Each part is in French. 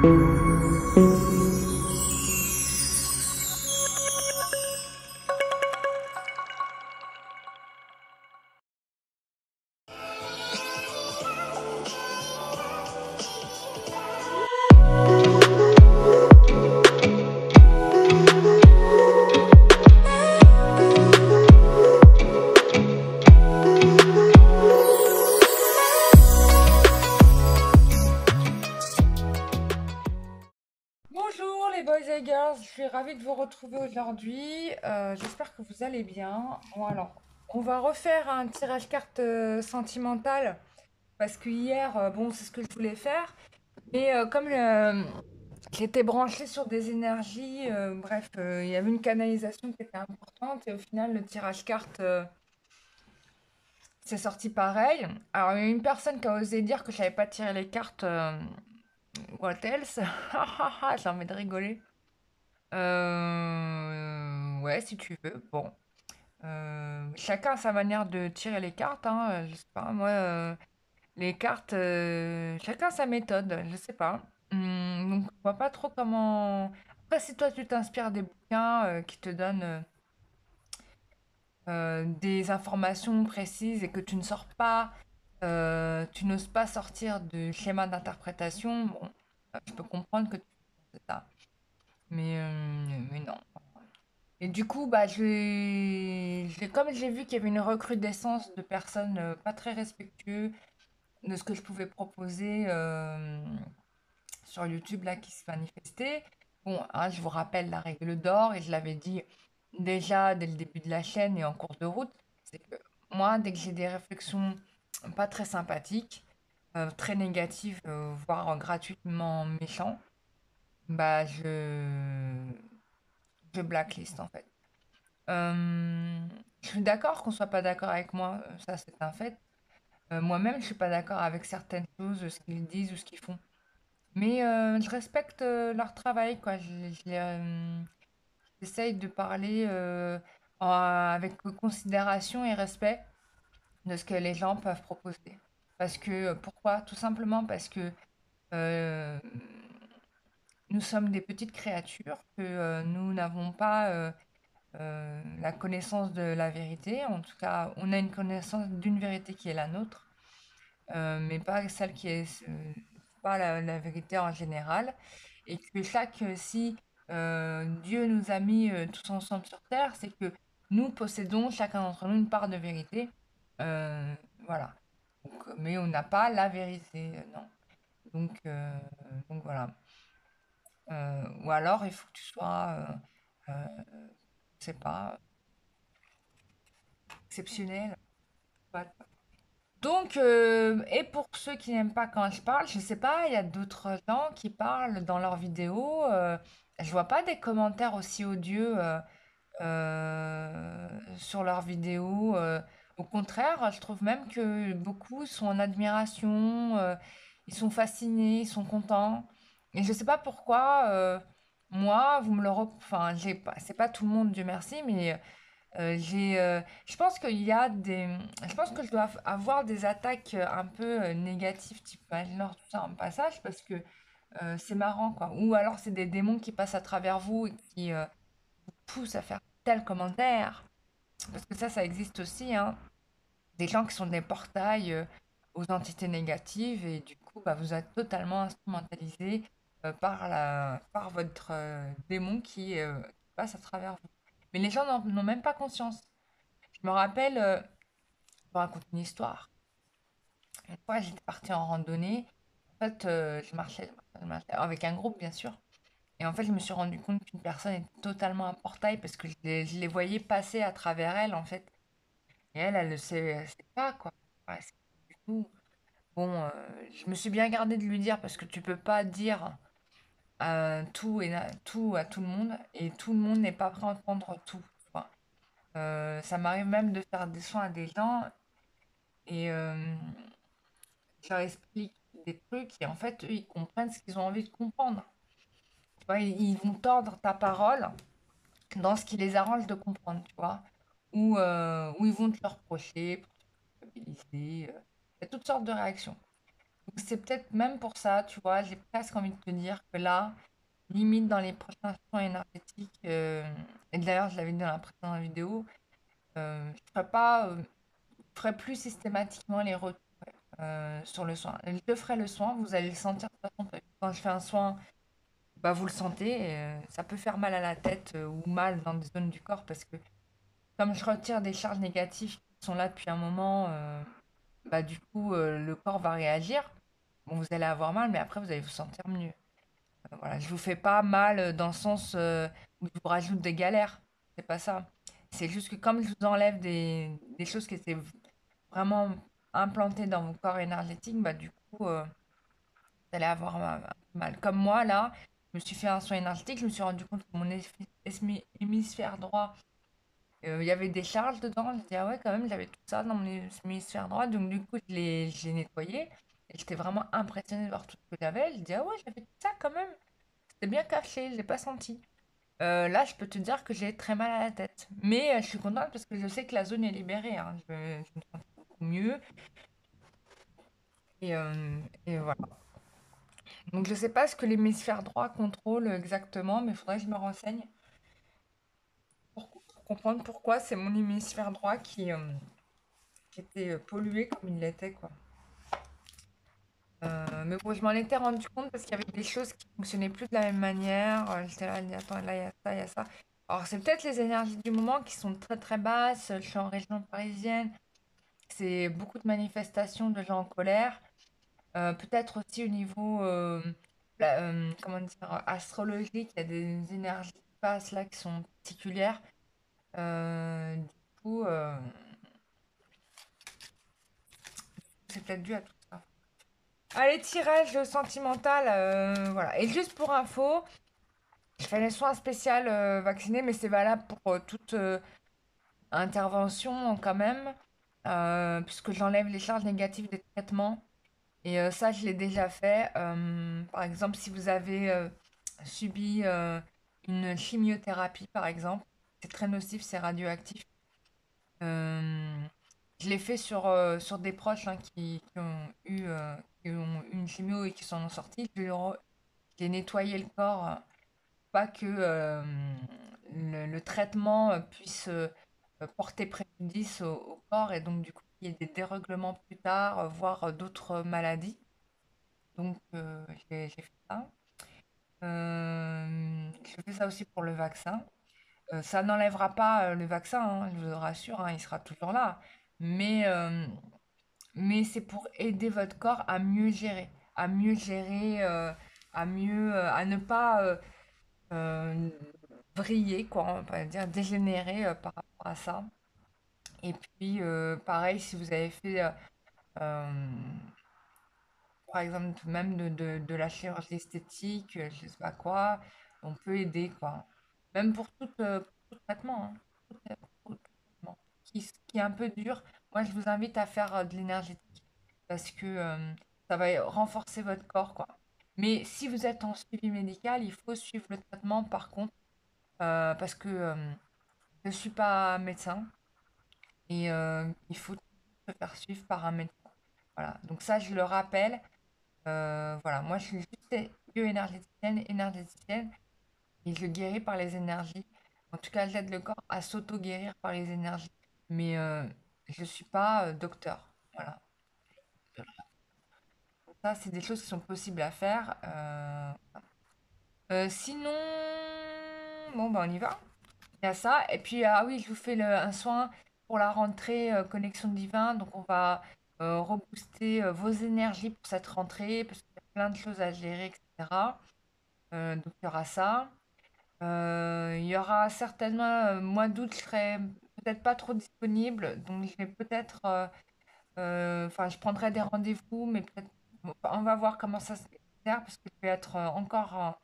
Bonjour les boys et girls, je suis ravie de vous retrouver aujourd'hui. J'espère que vous allez bien. Bon alors, on va refaire un tirage carte sentimental parce que hier, bon, c'est ce que je voulais faire. Mais comme j'étais branchée sur des énergies, bref, il y avait une canalisation qui était importante et au final, le tirage carte, c'est sorti pareil. Alors, il y a une personne qui a osé dire que je n'avais pas tiré les cartes. What else? J'ai envie de rigoler. Ouais, si tu veux. Bon. Chacun a sa manière de tirer les cartes, hein. Je sais pas, moi, les cartes, chacun sa méthode, je sais pas. Donc, je vois pas trop comment. Après, si toi, tu t'inspires des bouquins qui te donnent des informations précises et que tu ne sors pas, tu n'oses pas sortir de schéma d'interprétation, bon, je peux comprendre que tu fais ça. Mais non. Et du coup, bah, comme j'ai vu qu'il y avait une recrudescence de personnes pas très respectueuses de ce que je pouvais proposer sur YouTube là qui se manifestaient. Bon, hein, je vous rappelle la règle d'or et je l'avais dit déjà dès le début de la chaîne et en cours de route, c'est que moi, dès que j'ai des réflexions pas très sympathiques, très négatives, voire gratuitement méchants, bah je blacklist en fait. Je suis d'accord qu'on soit pas d'accord avec moi, ça c'est un fait. Moi-même, je suis pas d'accord avec certaines choses, ce qu'ils disent ou ce qu'ils font. Mais je respecte leur travail, quoi. J'essaye de parler avec considération et respect de ce que les gens peuvent proposer. Parce que, pourquoi? Tout simplement parce que euh, nous sommes des petites créatures, que nous n'avons pas la connaissance de la vérité. En tout cas, on a une connaissance d'une vérité qui est la nôtre, mais pas celle qui est pas la vérité en général. Et que si Dieu nous a mis tous ensemble sur Terre, c'est que nous possédons chacun d'entre nous une part de vérité. Euh, voilà. Donc, mais on n'a pas la vérité, non. Donc, euh, donc voilà. Ou alors, il faut que tu sois, je sais pas, exceptionnel. Voilà. Donc, et pour ceux qui n'aiment pas quand je parle, je sais pas, il y a d'autres gens qui parlent dans leurs vidéos. Je vois pas des commentaires aussi odieux sur leurs vidéos. Au contraire, je trouve même que beaucoup sont en admiration, ils sont fascinés, ils sont contents. Et je sais pas pourquoi, moi, vous me le... Enfin, j'ai pas... c'est pas tout le monde, Dieu merci, mais je pense qu'il y a des, je pense que je dois avoir des attaques un peu négatives, type Magelor, tout ça en passage, parce que c'est marrant, quoi. Ou alors c'est des démons qui passent à travers vous et qui vous poussent à faire tel commentaire. Parce que ça existe aussi, hein. Des gens qui sont des portails aux entités négatives et du coup, bah, vous êtes totalement instrumentalisé par votre démon qui passe à travers vous. Mais les gens n'ont même pas conscience. Je me rappelle, je vous raconte une histoire. Une fois, j'étais partie en randonnée. En fait, je marchais avec un groupe, bien sûr. Et en fait, je me suis rendu compte qu'une personne était totalement un portail parce que je les voyais passer à travers elle, en fait. Et elle ne sait pas, quoi. Ouais, c'est pas du tout. Bon, je me suis bien gardée de lui dire parce que tu peux pas dire tout à tout le monde et tout le monde n'est pas prêt à entendre tout. Enfin, ça m'arrive même de faire des soins à des gens et je leur explique des trucs et en fait, eux, ils comprennent ce qu'ils ont envie de comprendre. Tu vois, ils vont tordre ta parole dans ce qui les arrange de comprendre, tu vois. Ou ils vont te le reprocher, pour te culpabiliser. Il y a toutes sortes de réactions. Donc c'est peut-être même pour ça, tu vois, j'ai presque envie de te dire que là, limite dans les prochains soins énergétiques, et d'ailleurs je l'avais dit dans la précédente vidéo, je ferai pas, je ferai plus systématiquement les retours sur le soin. Je te ferai le soin, vous allez le sentir de toute façon. Quand je fais un soin, bah, vous le sentez, et, ça peut faire mal à la tête ou mal dans des zones du corps parce que comme je retire des charges négatives qui sont là depuis un moment, bah, du coup, le corps va réagir. Bon, vous allez avoir mal, mais après, vous allez vous sentir mieux. Voilà, je vous fais pas mal dans le sens où je vous rajoute des galères. C'est pas ça. C'est juste que comme je vous enlève des choses qui étaient vraiment implantées dans vos corps énergétiques, bah, du coup, vous allez avoir mal. Comme moi, là, je me suis fait un soin énergétique, je me suis rendu compte que mon hémisphère droit, il y avait des charges dedans. Je dis, ah ouais, quand même, j'avais tout ça dans mon hémisphère droit. Donc, du coup, je l'ai nettoyé. Et j'étais vraiment impressionnée de voir tout ce que j'avais. Je dis, ah ouais, j'avais tout ça quand même. C'était bien caché, je l'ai pas senti. Là, je peux te dire que j'ai très mal à la tête. Mais je suis contente parce que je sais que la zone est libérée, hein. Je me sens beaucoup mieux. Et voilà. Donc, je sais pas ce que l'hémisphère droit contrôle exactement, mais il faudrait que je me renseigne pour comprendre pourquoi c'est mon hémisphère droit qui était pollué comme il l'était, quoi. Mais bon, je m'en étais rendu compte parce qu'il y avait des choses qui fonctionnaient plus de la même manière. J'étais là, attends, là, il y a ça, il y a ça. Alors, c'est peut-être les énergies du moment qui sont très très basses. Je suis en région parisienne. C'est beaucoup de manifestations de gens en colère. Peut-être aussi au niveau, comment dire, astrologique, il y a des énergies qui passent là qui sont particulières. Du coup, c'est peut-être dû à tout ça. Allez, tirage sentimental, voilà. Et juste pour info, je fais les soins spéciaux vaccinés, mais c'est valable pour toute intervention quand même, puisque j'enlève les charges négatives des traitements. Et ça, je l'ai déjà fait. Par exemple, si vous avez subi une chimiothérapie, par exemple, c'est très nocif, c'est radioactif. Euh, je l'ai fait sur des proches hein, qui ont eu une chimio et qui s'en ont sortis. J'ai nettoyé le corps, pas que le traitement puisse porter préjudice au corps et donc du coup il y ait des dérèglements plus tard, voire d'autres maladies. Donc j'ai fait ça. Je fais ça aussi pour le vaccin. Ça n'enlèvera pas le vaccin, hein, je vous rassure, hein, il sera toujours là. Mais, euh, mais c'est pour aider votre corps à mieux gérer, à ne pas euh, vriller, quoi, on va dire dégénérer par rapport à ça. Et puis, pareil, si vous avez fait, euh, par exemple, même de la chirurgie esthétique, je sais pas quoi, on peut aider, quoi. Même pour tout traitement, hein. Tout traitement. Qui est un peu dur. Moi, je vous invite à faire de l'énergétique parce que ça va renforcer votre corps, quoi. Mais si vous êtes en suivi médical, il faut suivre le traitement, par contre, parce que je ne suis pas médecin et il faut se faire suivre par un médecin. Voilà. Donc ça, je le rappelle. Voilà. Moi, je suis juste bioénergéticienne, énergéticienne et je guéris par les énergies. En tout cas, j'aide le corps à s'auto-guérir par les énergies. Mais je ne suis pas docteur. Voilà. Ça, c'est des choses qui sont possibles à faire. Sinon, bon, ben on y va. Il y a ça. Et puis, ah oui, je vous fais un soin pour la rentrée Connexion Divin. Donc, on va rebooster vos énergies pour cette rentrée parce qu'il y a plein de choses à gérer, etc. Donc, il y aura ça. Il y aura certainement, mois d'août, je serai peut-être pas trop disponible. Donc, je vais peut-être, enfin, je prendrai des rendez-vous, mais peut-être, bon, on va voir comment ça se faire parce que je vais être encore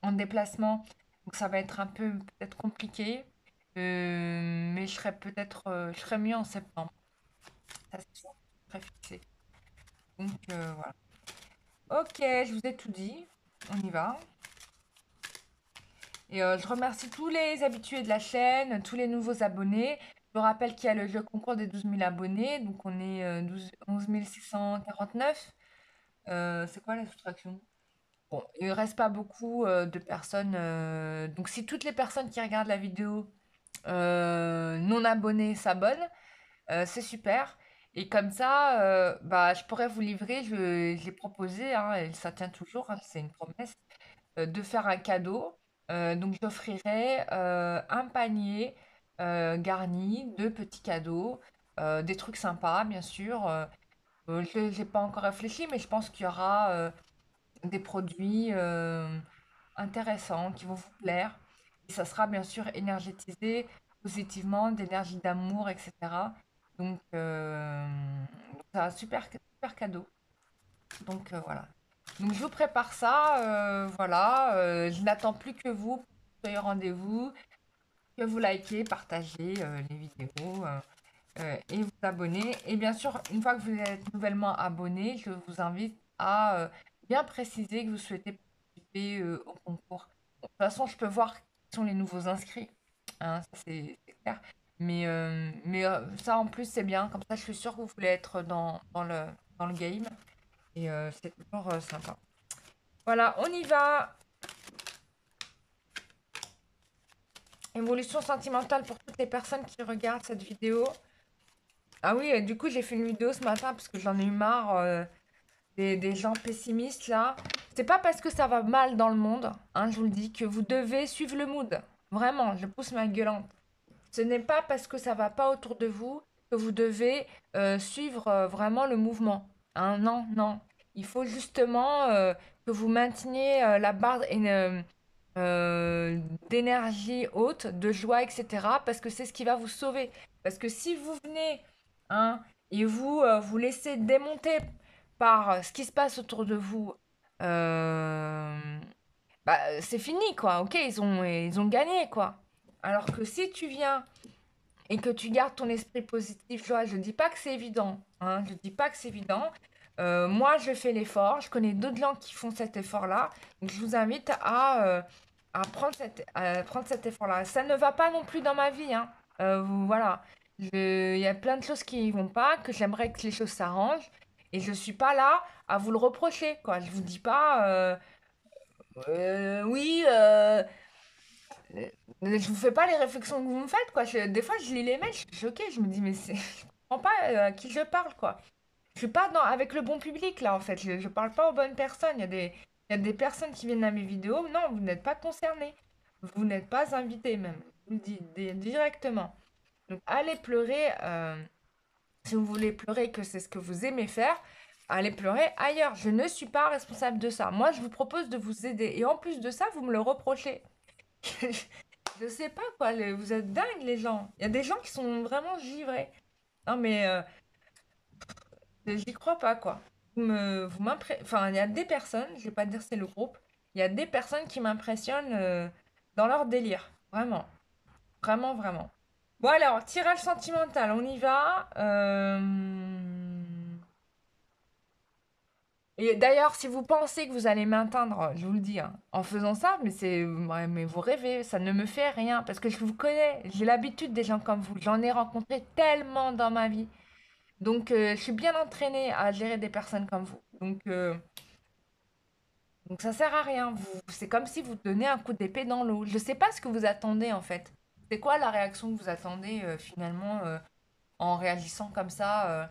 en déplacement. Donc ça va être un peu peut-être compliqué. Mais je serai mieux en septembre. Ça c'est sûr, très fixé. Donc voilà. Ok, je vous ai tout dit. On y va. Et je remercie tous les habitués de la chaîne, tous les nouveaux abonnés. Je vous rappelle qu'il y a le jeu concours des 12 000 abonnés. Donc on est 11 649. C'est quoi la soustraction? Bon, il reste pas beaucoup de personnes. Donc, si toutes les personnes qui regardent la vidéo non abonnées s'abonnent, c'est super. Et comme ça, bah, je pourrais vous livrer, je l'ai proposé, hein, et ça tient toujours, hein, c'est une promesse, de faire un cadeau. Donc, j'offrirai un panier garni de petits cadeaux, des trucs sympas, bien sûr. Je n'ai pas encore réfléchi, mais je pense qu'il y aura des produits intéressants qui vont vous plaire. Et ça sera bien sûr énergétisé positivement, d'énergie d'amour, etc. Donc, c'est un super cadeau. Donc, voilà. Donc, je vous prépare ça. Voilà. Je n'attends plus que vous. Soyez au rendez-vous. Que vous likez, partagez les vidéos. Et vous abonner. Et bien sûr, une fois que vous êtes nouvellement abonné, je vous invite à bien préciser que vous souhaitez participer au concours. Bon, de toute façon, je peux voir qui sont les nouveaux inscrits. Hein, ça, c'est clair. Mais ça, en plus, c'est bien. Comme ça, je suis sûre que vous voulez être dans le game. Et c'est toujours sympa. Voilà, on y va. Évolution sentimentale pour toutes les personnes qui regardent cette vidéo. Ah oui, du coup, j'ai fait une vidéo ce matin parce que j'en ai eu marre. Des gens pessimistes là. C'est pas parce que ça va mal dans le monde, hein, je vous le dis, que vous devez suivre le mood. Vraiment, je pousse ma gueulante. Ce n'est pas parce que ça va pas autour de vous que vous devez suivre vraiment le mouvement. Hein, non, non. Il faut justement que vous mainteniez la barre euh, d'énergie haute, de joie, etc. Parce que c'est ce qui va vous sauver. Parce que si vous venez, hein, et vous vous laissez démonter par ce qui se passe autour de vous, euh, bah, c'est fini, quoi. Ok, ils ont gagné, quoi. Alors que si tu viens et que tu gardes ton esprit positif, joie, je ne dis pas que c'est évident, hein, je dis pas que c'est évident. Moi, je fais l'effort, je connais d'autres gens qui font cet effort-là, donc je vous invite à prendre cet effort-là. Ça ne va pas non plus dans ma vie, hein. Voilà. Il y a plein de choses qui vont pas, que j'aimerais que les choses s'arrangent, et je suis pas là à vous le reprocher, quoi. Je vous dis pas, oui, je vous fais pas les réflexions que vous me faites, quoi. Des fois, je lis les mails, je suis choquée, je me dis, mais c'est, je comprends pas à qui je parle, quoi. Je suis pas avec le bon public, là, en fait. Je parle pas aux bonnes personnes. Il y a des personnes qui viennent à mes vidéos. Non, vous n'êtes pas concernés. Vous n'êtes pas invités, même. Je vous le dis directement. Donc, allez pleurer. Si vous voulez pleurer, que c'est ce que vous aimez faire, allez pleurer ailleurs. Je ne suis pas responsable de ça. Moi, je vous propose de vous aider. Et en plus de ça, vous me le reprochez. Je sais pas quoi, vous êtes dingues les gens. Il y a des gens qui sont vraiment givrés. Non mais j'y crois pas quoi. Enfin, il y a des personnes, je vais pas dire c'est le groupe, il y a des personnes qui m'impressionnent dans leur délire. Vraiment. Vraiment, vraiment. Bon alors, tirage sentimental, on y va. Et d'ailleurs, si vous pensez que vous allez m'atteindre, je vous le dis, hein, en faisant ça, ouais, mais vous rêvez, ça ne me fait rien, parce que je vous connais, j'ai l'habitude des gens comme vous, j'en ai rencontré tellement dans ma vie, donc je suis bien entraînée à gérer des personnes comme vous, donc ça sert à rien, c'est comme si vous donnez un coup d'épée dans l'eau, je sais pas ce que vous attendez en fait, c'est quoi la réaction que vous attendez finalement en réagissant comme ça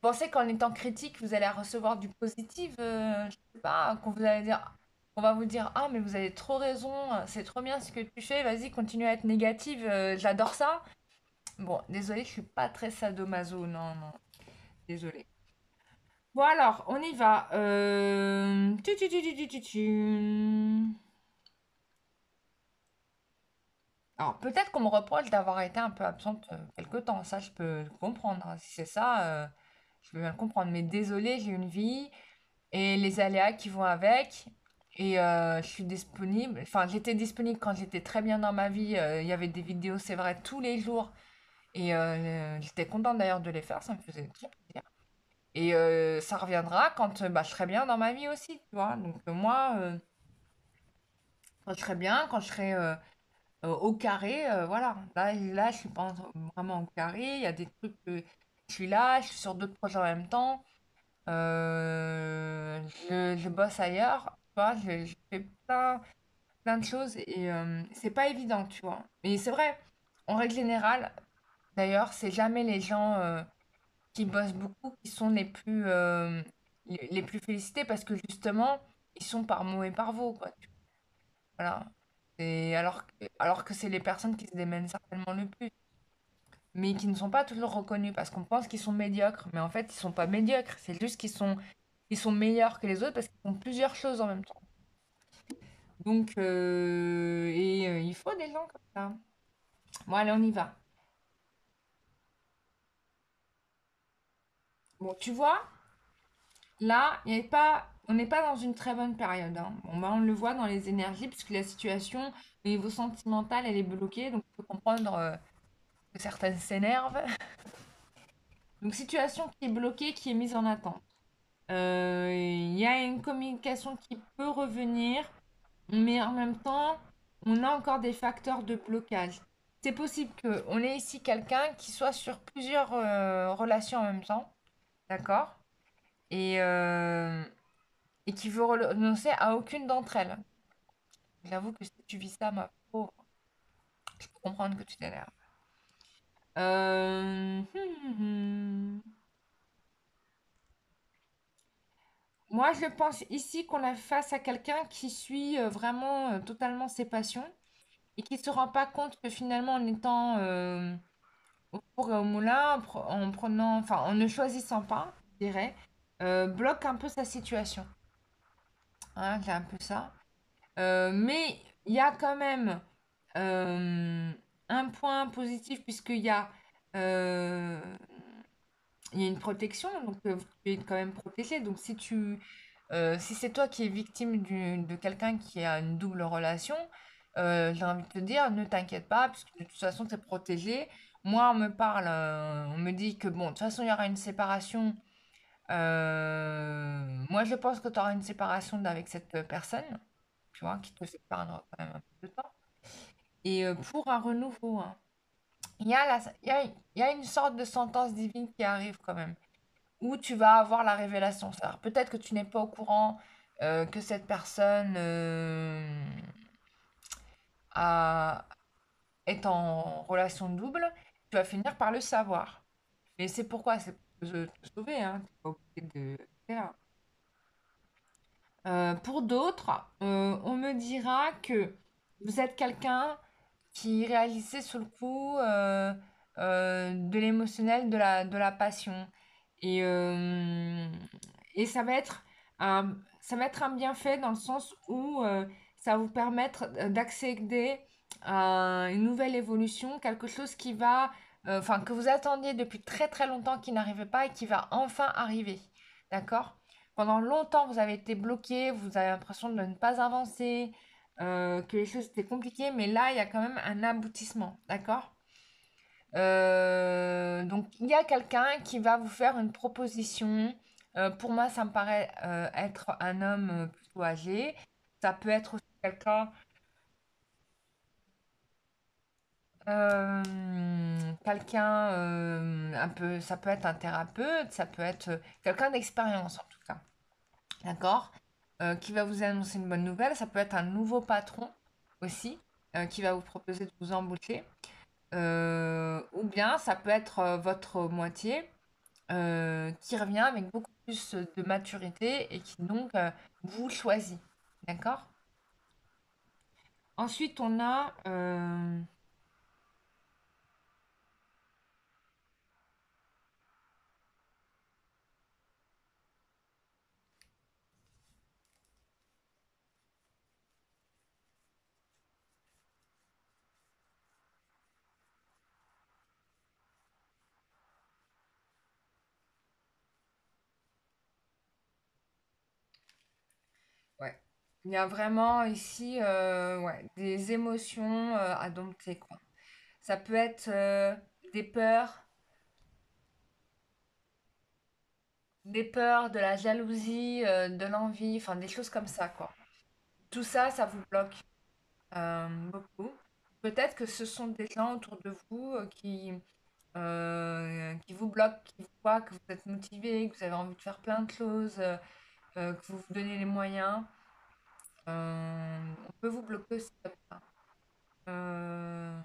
pensez qu'en étant critique, vous allez recevoir du positif, je sais pas, qu'on va vous dire, ah mais vous avez trop raison, c'est trop bien ce que tu fais, vas-y continue à être négative, j'adore ça. Bon, désolée, je suis pas très sadomaso, non, non, désolée. Bon alors, on y va. Alors peut-être qu'on me reproche d'avoir été un peu absente quelque temps, ça je peux le comprendre, hein. Si c'est ça, je peux bien le comprendre. Mais désolée, j'ai une vie. Et les aléas qui vont avec. Et je suis disponible. Enfin, j'étais disponible quand j'étais très bien dans ma vie. Il y avait des vidéos, c'est vrai, tous les jours. Et j'étais contente d'ailleurs de les faire, ça me faisait très plaisir. Et ça reviendra quand bah, je serai bien dans ma vie aussi, tu vois. Donc moi, quand je serai bien, quand je serai au carré, voilà. Là, je suis pas vraiment au carré. Il y a des trucs que je suis là, je suis sur d'autres projets en même temps. je bosse ailleurs, tu vois, je fais plein de choses et c'est pas évident, tu vois. Et c'est vrai, en règle générale, d'ailleurs, c'est jamais les gens qui bossent beaucoup qui sont les plus félicités parce que justement, ils sont par mots et par veau, quoi. Voilà. Et alors que c'est les personnes qui se démènent certainement le plus, mais qui ne sont pas toujours reconnues parce qu'on pense qu'ils sont médiocres, mais en fait, ils sont pas médiocres, c'est juste ils sont meilleurs que les autres parce qu'ils font plusieurs choses en même temps. Donc, il faut des gens comme ça. Bon, allez, on y va. Bon, tu vois, là, il y a pas, on n'est pas dans une très bonne période, hein. Bon, bah, on le voit dans les énergies, puisque la situation au niveau sentimental, elle est bloquée. Donc, il faut comprendre que certaines s'énervent. Donc, situation qui est bloquée, qui est mise en attente. Il y a une communication qui peut revenir, mais en même temps, on a encore des facteurs de blocage. C'est possible qu'on ait ici quelqu'un qui soit sur plusieurs relations en même temps, d'accord? Et, euh, et qui veut renoncer à aucune d'entre elles. J'avoue que si tu vis ça, ma pauvre, je peux comprendre que tu t'énerves. Moi, je pense ici qu'on a face à quelqu'un qui suit vraiment totalement ses passions et qui se rend pas compte que finalement, en étant au four et au moulin, en prenant, enfin, en ne choisissant pas, je dirais, bloque un peu sa situation. Hein, c'est un peu ça. Mais il y a quand même euh, un point positif puisqu'euh, il y a une protection, donc tu es quand même protégé. Donc si c'est toi qui es victime de quelqu'un qui a une double relation, j'ai envie de te dire, ne t'inquiète pas, puisque de toute façon, tu es protégé. Moi, on me parle, on me dit que bon, de toute façon, il y aura une séparation. Moi, je pense que tu auras une séparation avec cette personne, tu vois, qui te séparera quand même un peu de temps. Et pour un renouveau, hein, il y a une sorte de sentence divine qui arrive quand même où tu vas avoir la révélation. C'est-à-dire, peut-être que tu n'es pas au courant que cette personne a- est en relation double. Tu vas finir par le savoir. Et c'est pourquoi, c'est pour te sauver, hein. T'es pas obligé de faire. Pour d'autres, on me dira que vous êtes quelqu'un qui réagissait sur le coup de l'émotionnel, de la passion. Et, euh, et ça va être un bienfait dans le sens où ça va vous permettre d'accéder à une nouvelle évolution, quelque chose qui va, enfin, que vous attendiez depuis très très longtemps, qui n'arrivait pas et qui va enfin arriver. D'accord? Pendant longtemps, vous avez été bloqué, vous avez l'impression de ne pas avancer, que les choses étaient compliquées, mais là, il y a quand même un aboutissement, d'accord? Donc, il y a quelqu'un qui va vous faire une proposition. Pour moi, ça me paraît être un homme plutôt âgé. Ça peut être aussi quelqu'un un peu, ça peut être un thérapeute, ça peut être quelqu'un d'expérience en tout cas. D'accord? Qui va vous annoncer une bonne nouvelle. Ça peut être un nouveau patron aussi, qui va vous proposer de vous embaucher. Ou bien ça peut être votre moitié qui revient avec beaucoup plus de maturité et qui donc vous choisit. D'accord? Ensuite, on a... ouais. Il y a vraiment ici ouais, des émotions à dompter, quoi. Ça peut être des peurs, des peurs, de la jalousie, de l'envie, enfin des choses comme ça, quoi. Tout ça, ça vous bloque beaucoup. Peut-être que ce sont des gens autour de vous qui vous bloquent, qui voient que vous êtes motivé, que vous avez envie de faire plein de choses, que vous vous donnez les moyens, on peut vous bloquer aussi comme ça. Euh,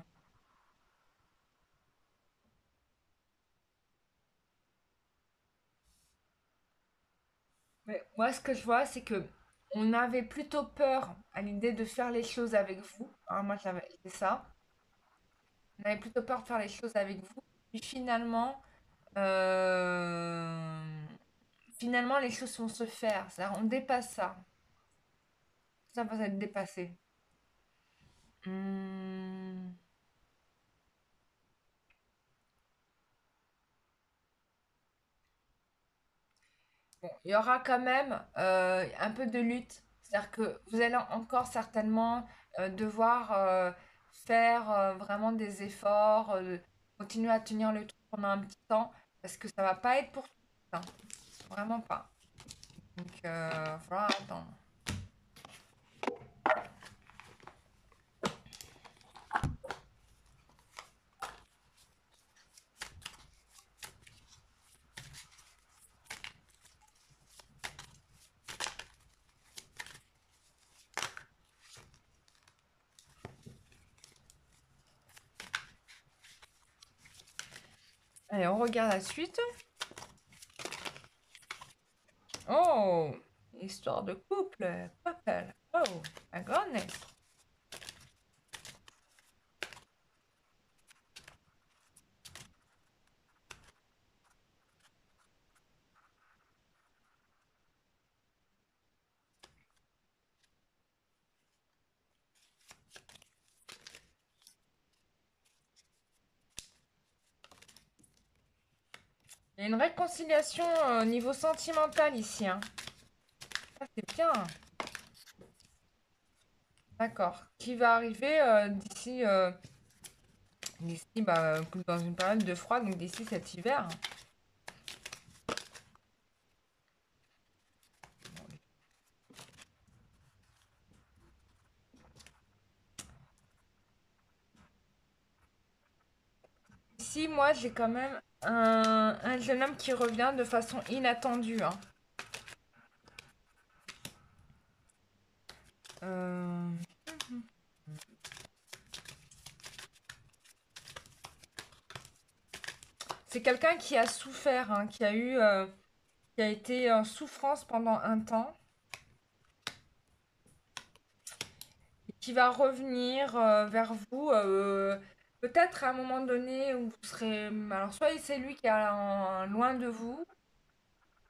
mais moi, ce que je vois, c'est que on avait plutôt peur à l'idée de faire les choses avec vous. Hein, moi, c'est ça. On avait plutôt peur de faire les choses avec vous. Puis euh, finalement, les choses vont se faire. C'est-à-dire, on dépasse ça. Ça va être dépassé. Hum, bon, il y aura quand même un peu de lutte. C'est-à-dire que vous allez encore certainement devoir faire vraiment des efforts, continuer à tenir le truc pendant un petit temps, parce que ça va pas être pour tout le temps. Vraiment pas. Donc, il va falloir attendre. Allez, on regarde la suite. Oh, histoire de couple, couple. Oh, my goodness. Il y a une réconciliation au niveau sentimental ici, hein. Ça, c'est bien. D'accord. Qui va arriver d'ici dans une période de froid, donc d'ici cet hiver. Ici, moi, j'ai quand même un jeune homme qui revient de façon inattendue, hein. Euh, C'est quelqu'un qui a souffert, hein, qui a été en souffrance pendant un temps, et qui va revenir vers vous, peut-être à un moment donné où vous serez. Alors, soit c'est lui qui est loin de vous,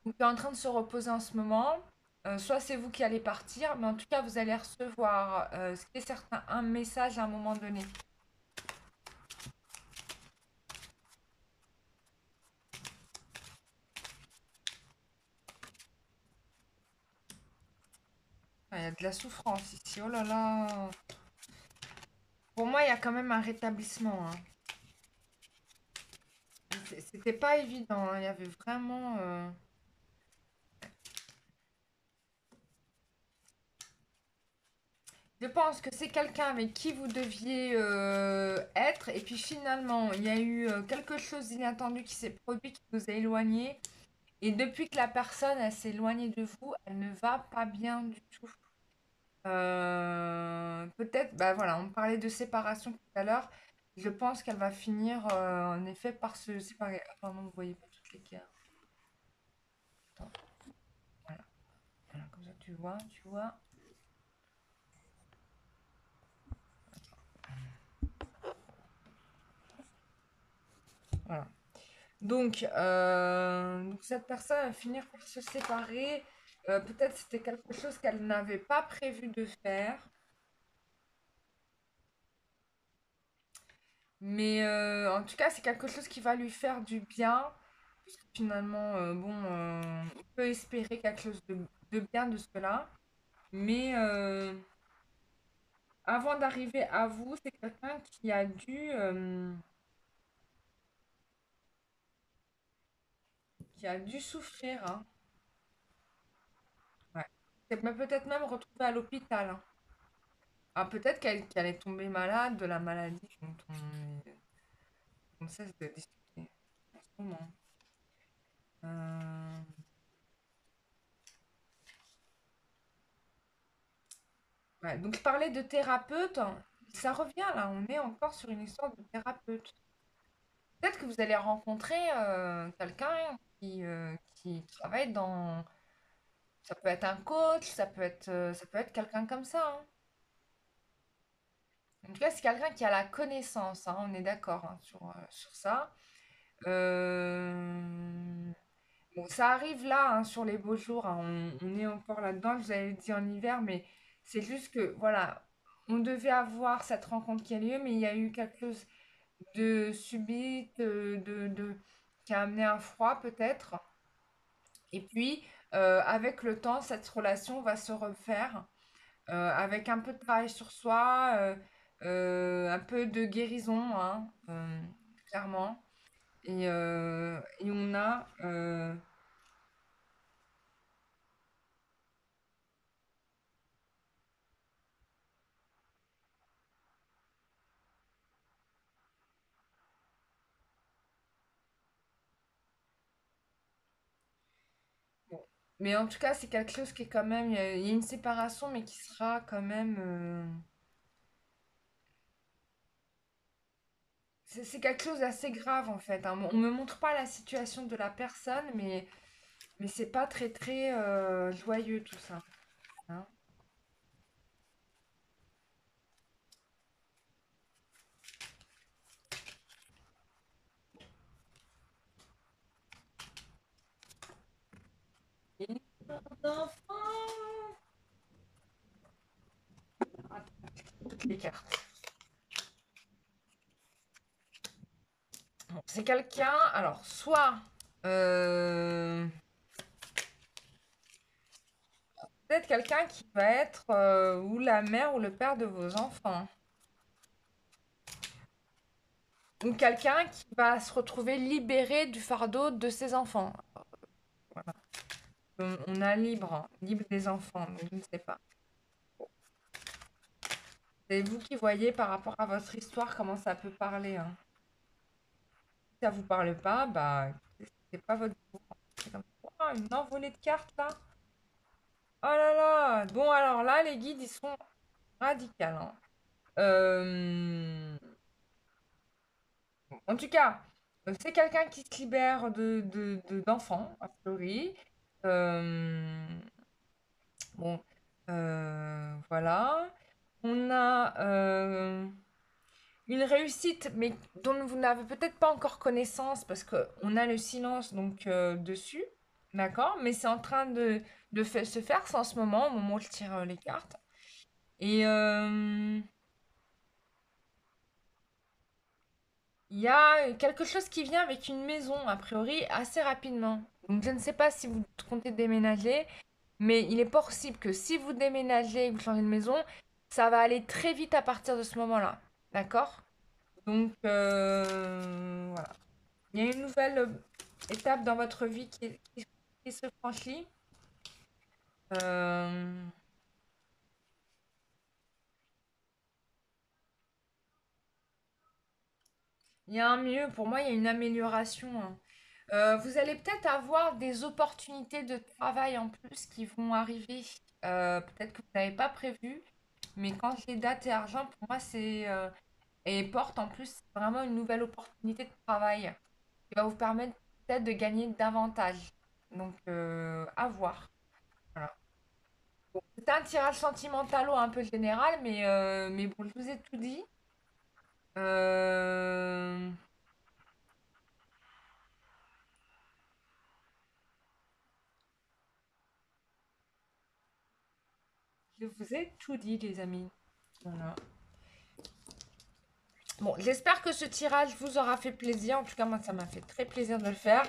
ou qui est en train de se reposer en ce moment, soit c'est vous qui allez partir, mais en tout cas, vous allez recevoir, ce qui est certain, un message à un moment donné. Ah, il y a de la souffrance ici, oh là là. Pour moi, il y a quand même un rétablissement, hein. C'était pas évident, hein. Il y avait vraiment. Je pense que c'est quelqu'un avec qui vous deviez être, et puis finalement, il y a eu quelque chose d'inattendu qui s'est produit, qui vous a éloigné, et depuis que la personne elle s'est éloignée de vous, elle ne va pas bien du tout. Peut-être, bah voilà, on parlait de séparation tout à l'heure. Je pense qu'elle va finir en effet par se séparer. Attends, non, vous voyez pas toutes les cartes. Attends, voilà, voilà, comme ça tu vois. Voilà. Donc cette personne va finir par se séparer. Peut-être c'était quelque chose qu'elle n'avait pas prévu de faire. Mais en tout cas, c'est quelque chose qui va lui faire du bien. Parce que finalement, on peut espérer quelque chose de bien de cela. Mais avant d'arriver à vous, c'est quelqu'un qui a dû souffrir, hein. Ouais. Peut-être même retrouvé à l'hôpital, hein. Ah, peut-être qu'elle est tombée malade de la maladie dont on cesse de discuter en ce moment. Euh, Ouais, donc je parlais de thérapeute, ça revient là, on est encore sur une histoire de thérapeute. Peut-être que vous allez rencontrer quelqu'un qui travaille dans... Ça peut être un coach, ça peut être quelqu'un comme ça, hein. En tout cas, c'est quelqu'un qui a la connaissance, hein, on est d'accord hein, sur ça. Euh, Bon, ça arrive là, hein, sur les beaux jours, hein, on est encore là-dedans, je vous avais dit en hiver, mais c'est juste que, voilà, on devait avoir cette rencontre qui a lieu, mais il y a eu quelque chose de subite, qui a amené un froid peut-être. Et puis, avec le temps, cette relation va se refaire, avec un peu de travail sur soi, un peu de guérison, hein, clairement. Et on a... bon. Mais en tout cas, c'est quelque chose qui est quand même... il y a une séparation, mais qui sera quand même... c'est quelque chose d'assez grave, en fait, hein. On me montre pas la situation de la personne, mais c'est pas très, très joyeux, tout ça, hein. Et d'enfants. Toutes les cartes. Bon, c'est quelqu'un, alors, soit... euh, peut-être quelqu'un qui va être ou la mère ou le père de vos enfants. Ou quelqu'un qui va se retrouver libéré du fardeau de ses enfants. Voilà. On a libre, hein, libre des enfants, donc je ne sais pas. C'est vous qui voyez par rapport à votre histoire comment ça peut parler, hein. Si ça vous parle pas, bah c'est pas votre jour. C'est comme ça. Une envolée de cartes là. Oh là là. Bon alors là les guides ils sont radicaux, hein. Euh, En tout cas, c'est quelqu'un qui se libère d'enfants, a priori. Euh, Bon, voilà. On a une réussite, mais dont vous n'avez peut-être pas encore connaissance parce qu'on a le silence donc dessus, d'accord? Mais c'est en train de se faire, c'est en ce moment, au moment où je tire les cartes. Et il y a quelque chose qui vient avec une maison, a priori, assez rapidement. Donc je ne sais pas si vous comptez déménager, mais il est possible que si vous déménagez et que vous changez de maison, ça va aller très vite à partir de ce moment-là. D'accord? Donc, voilà. Il y a une nouvelle étape dans votre vie qui se franchit. Euh, il y a un mieux, pour moi, il y a une amélioration, hein. Vous allez peut-être avoir des opportunités de travail en plus qui vont arriver. Peut-être que vous n'avez pas prévu, mais quand j'ai date et argent, pour moi, et porte en plus vraiment une nouvelle opportunité de travail qui va vous permettre peut-être de gagner davantage. Donc, à voir. Voilà. Bon, c'est un tirage sentimental ou un peu général, mais bon, je vous ai tout dit. Euh, je vous ai tout dit, les amis. Voilà. Bon, j'espère que ce tirage vous aura fait plaisir. En tout cas, moi, ça m'a fait très plaisir de le faire.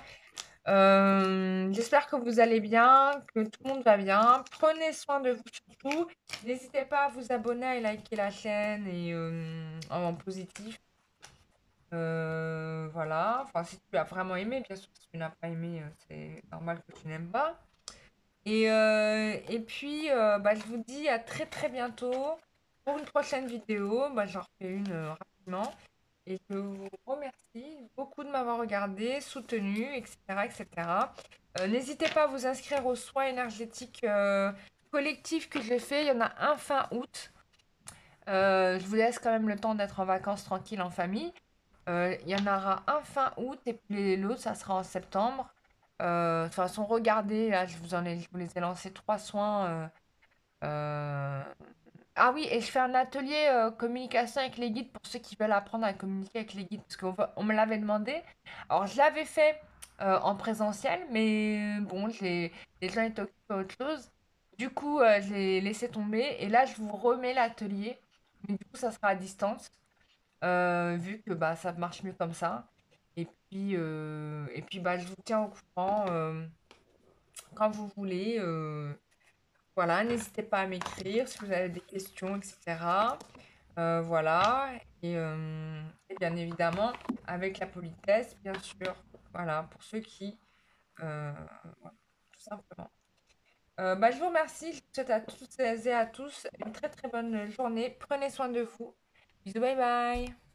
J'espère que vous allez bien, que tout le monde va bien. Prenez soin de vous surtout. N'hésitez pas à vous abonner, à liker la chaîne et en positif. Voilà. Enfin, si tu as vraiment aimé, bien sûr. Si tu n'as pas aimé, c'est normal que tu n'aimes pas. Et puis, bah, je vous dis à très très bientôt pour une prochaine vidéo. Bah, j'en refais une rapidement. Et je vous remercie beaucoup de m'avoir regardé, soutenu, etc., etc. N'hésitez pas à vous inscrire aux soins énergétiques collectifs que j'ai fait, il y en a un fin août. Je vous laisse quand même le temps d'être en vacances tranquille en famille. Il y en aura un fin août et puis l'autre, ça sera en septembre. De toute façon, regardez, là, je vous les ai lancés trois soins. Euh, Ah oui, et je fais un atelier communication avec les guides pour ceux qui veulent apprendre à communiquer avec les guides, parce qu'on me l'avait demandé. Alors, je l'avais fait en présentiel, mais bon, les gens étaient occupés à autre chose. Du coup, je l'ai laissé tomber, et là, je vous remets l'atelier. Mais du coup, ça sera à distance, vu que bah, ça marche mieux comme ça. Et puis bah, je vous tiens au courant quand vous voulez. Voilà, n'hésitez pas à m'écrire si vous avez des questions, etc. Voilà, et bien évidemment, avec la politesse, bien sûr. Voilà, pour ceux qui, euh, voilà, tout simplement. Bah, je vous remercie. Je vous souhaite à toutes et à tous une très très bonne journée. Prenez soin de vous. Bisous, bye bye.